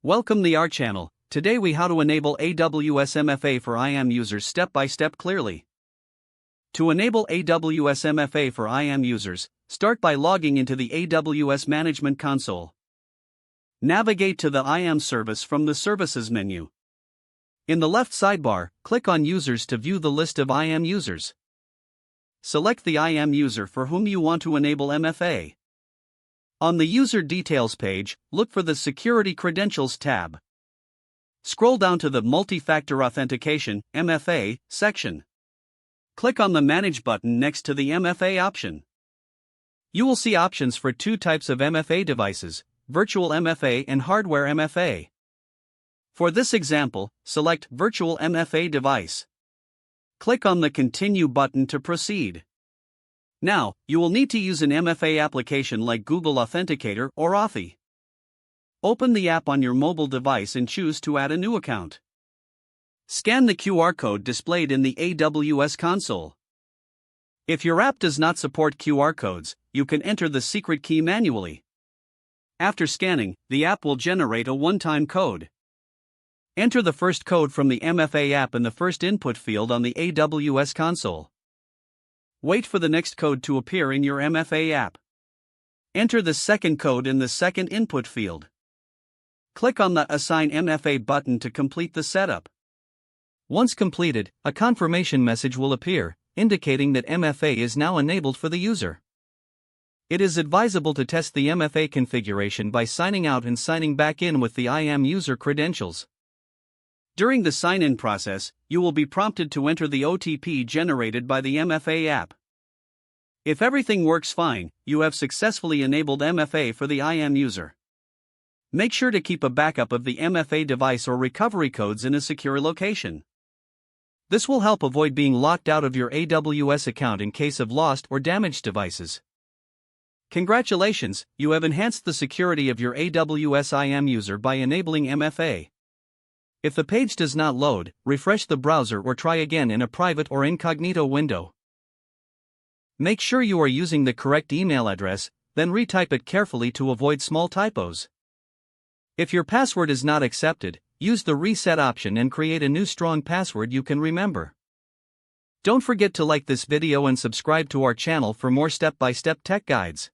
Welcome to our channel. Today we how to enable AWS MFA for IAM users step by step clearly. To enable AWS MFA for IAM users, start by logging into the AWS Management Console. Navigate to the IAM service from the Services menu. In the left sidebar, click on Users to view the list of IAM users. Select the IAM user for whom you want to enable MFA. On the User Details page, look for the Security Credentials tab. Scroll down to the Multi-Factor Authentication (MFA) section. Click on the Manage button next to the MFA option. You will see options for two types of MFA devices, Virtual MFA and Hardware MFA. For this example, select Virtual MFA device. Click on the Continue button to proceed. Now, you will need to use an MFA application like Google Authenticator or Authy. Open the app on your mobile device and choose to add a new account. Scan the QR code displayed in the AWS console. If your app does not support QR codes, you can enter the secret key manually. After scanning, the app will generate a one-time code. Enter the first code from the MFA app in the first input field on the AWS console. Wait for the next code to appear in your MFA app. Enter the second code in the second input field. Click on the Assign MFA button to complete the setup. Once completed, a confirmation message will appear, indicating that MFA is now enabled for the user. It is advisable to test the MFA configuration by signing out and signing back in with the IAM user credentials. During the sign-in process, you will be prompted to enter the OTP generated by the MFA app. If everything works fine, you have successfully enabled MFA for the IAM user. Make sure to keep a backup of the MFA device or recovery codes in a secure location. This will help avoid being locked out of your AWS account in case of lost or damaged devices. Congratulations, you have enhanced the security of your AWS IAM user by enabling MFA. If the page does not load, refresh the browser or try again in a private or incognito window. Make sure you are using the correct email address, then retype it carefully to avoid small typos. If your password is not accepted, use the reset option and create a new strong password you can remember. Don't forget to like this video and subscribe to our channel for more step-by-step tech guides.